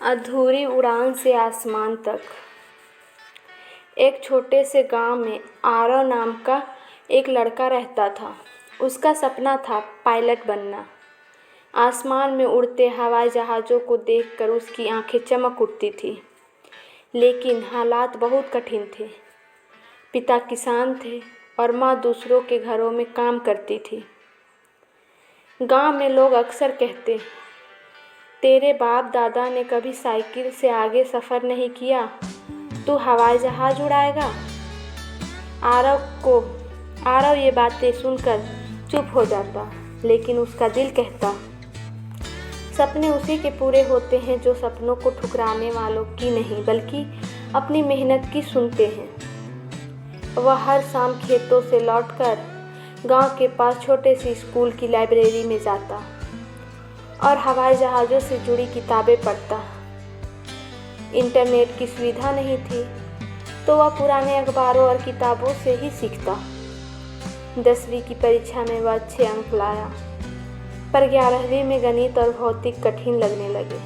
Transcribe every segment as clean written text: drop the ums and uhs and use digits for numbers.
अधूरी उड़ान से आसमान तक। एक छोटे से गांव में आरव नाम का एक लड़का रहता था। उसका सपना था पायलट बनना। आसमान में उड़ते हवाई जहाज़ों को देखकर उसकी आंखें चमक उठती थीं। लेकिन हालात बहुत कठिन थे। पिता किसान थे और माँ दूसरों के घरों में काम करती थी। गांव में लोग अक्सर कहते, तेरे बाप दादा ने कभी साइकिल से आगे सफ़र नहीं किया, तू हवाई जहाज़ उड़ाएगा। आरव ये बातें सुनकर चुप हो जाता, लेकिन उसका दिल कहता, सपने उसी के पूरे होते हैं जो सपनों को ठुकराने वालों की नहीं बल्कि अपनी मेहनत की सुनते हैं। वह हर शाम खेतों से लौटकर गांव के पास छोटे से स्कूल की लाइब्रेरी में जाता और हवाई जहाज़ों से जुड़ी किताबें पढ़ता। इंटरनेट की सुविधा नहीं थी, तो वह पुराने अखबारों और किताबों से ही सीखता। 10वीं की परीक्षा में वह अच्छे अंक लाया, पर 11वीं में गणित और भौतिक कठिन लगने लगे।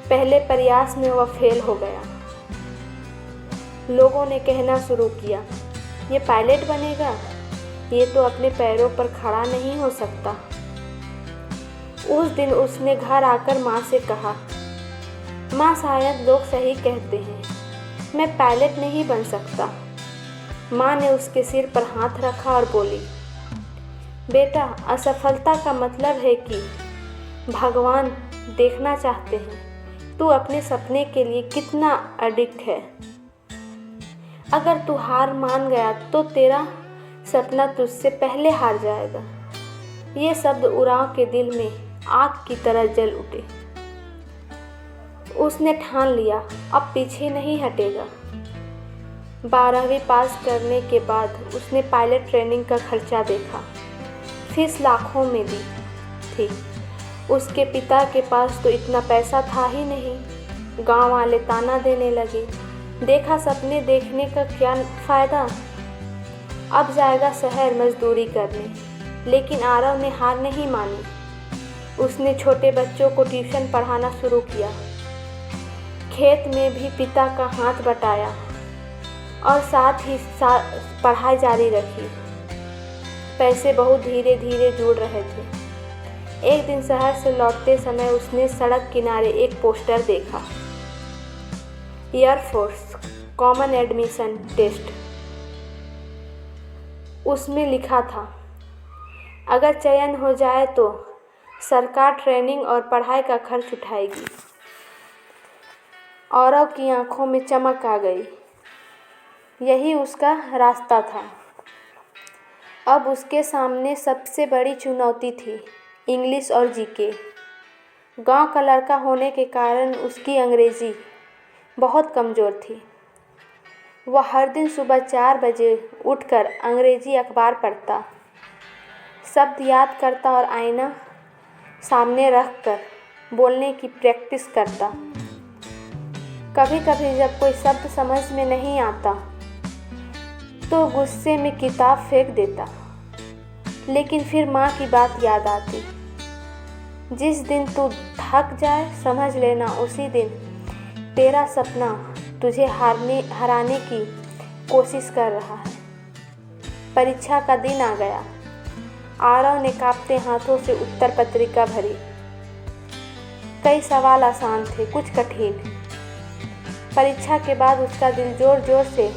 पहले प्रयास में वह फेल हो गया। लोगों ने कहना शुरू किया, ये पायलट बनेगा, ये तो अपने पैरों पर खड़ा नहीं हो सकता। उस दिन उसने घर आकर माँ से कहा, माँ शायद लोग सही कहते हैं, मैं पायलट नहीं बन सकता। माँ ने उसके सिर पर हाथ रखा और बोली, बेटा, असफलता का मतलब है कि भगवान देखना चाहते हैं तू अपने सपने के लिए कितना अडिग है। अगर तू हार मान गया तो तेरा सपना तुझसे पहले हार जाएगा। ये शब्द उरांव के दिल में आग की तरह जल उठे। उसने ठान लिया, अब पीछे नहीं हटेगा। 12वीं पास करने के बाद उसने पायलट ट्रेनिंग का खर्चा देखा। फीस लाखों में दी थी। उसके पिता के पास तो इतना पैसा था ही नहीं। गांव वाले ताना देने लगे, देखा सपने देखने का क्या फ़ायदा, अब जाएगा शहर मजदूरी करने। लेकिन आरव ने हार नहीं मानी। उसने छोटे बच्चों को ट्यूशन पढ़ाना शुरू किया। खेत में भी पिता का हाथ बटाया और साथ ही पढ़ाई जारी रखी। पैसे बहुत धीरे धीरे जुड़ रहे थे। एक दिन शहर से लौटते समय उसने सड़क किनारे एक पोस्टर देखा, एयरफोर्स कॉमन एडमिशन टेस्ट। उसमें लिखा था, अगर चयन हो जाए तो सरकार ट्रेनिंग और पढ़ाई का खर्च उठाएगी। आरव की आंखों में चमक आ गई। यही उसका रास्ता था। अब उसके सामने सबसे बड़ी चुनौती थी इंग्लिश और जीके। गांव का लड़का होने के कारण उसकी अंग्रेज़ी बहुत कमज़ोर थी। वह हर दिन सुबह 4 बजे उठकर अंग्रेज़ी अखबार पढ़ता, शब्द याद करता और आईना सामने रखकर बोलने की प्रैक्टिस करता। कभी कभी जब कोई शब्द समझ में नहीं आता तो गुस्से में किताब फेंक देता। लेकिन फिर माँ की बात याद आती, जिस दिन तू थक जाए समझ लेना उसी दिन तेरा सपना तुझे हराने की कोशिश कर रहा है। परीक्षा का दिन आ गया। आरव ने कांपते हाथों से उत्तर पत्रिका भरी। कई सवाल आसान थे, कुछ कठिन। परीक्षा के बाद उसका दिल जोर जोर से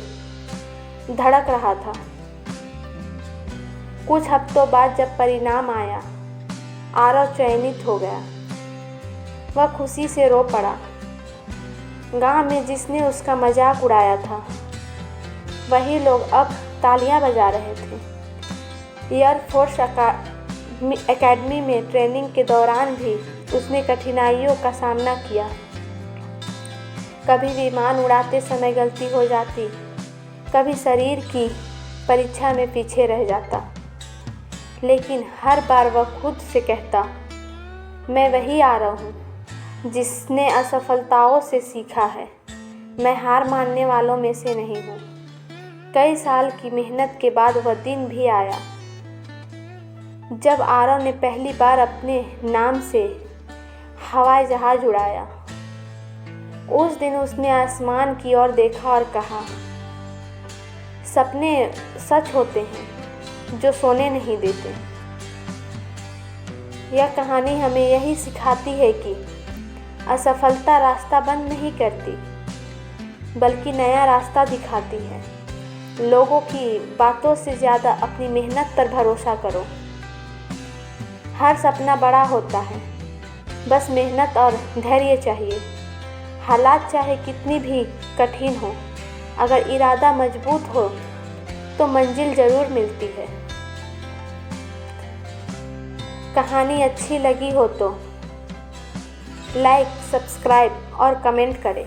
धड़क रहा था। कुछ हफ्तों बाद जब परिणाम आया, आरव चयनित हो गया। वह खुशी से रो पड़ा। गांव में जिसने उसका मजाक उड़ाया था, वही लोग अब तालियां बजा रहे थे। एयरफोर्स एकेडमी में ट्रेनिंग के दौरान भी उसने कठिनाइयों का सामना किया। कभी विमान उड़ाते समय गलती हो जाती, कभी शरीर की परीक्षा में पीछे रह जाता। लेकिन हर बार वह खुद से कहता, मैं वही आरव हूँ जिसने असफलताओं से सीखा है। मैं हार मानने वालों में से नहीं हूँ। कई साल की मेहनत के बाद वह दिन भी आया जब आरव ने पहली बार अपने नाम से हवाई जहाज़ उड़ाया। उस दिन उसने आसमान की ओर देखा और कहा, सपने सच होते हैं जो सोने नहीं देते। यह कहानी हमें यही सिखाती है कि असफलता रास्ता बंद नहीं करती, बल्कि नया रास्ता दिखाती है। लोगों की बातों से ज़्यादा अपनी मेहनत पर भरोसा करो। हर सपना बड़ा होता है, बस मेहनत और धैर्य चाहिए। हालात चाहे कितनी भी कठिन हो, अगर इरादा मजबूत हो तो मंजिल ज़रूर मिलती है। कहानी अच्छी लगी हो तो लाइक, सब्सक्राइब और कमेंट करें।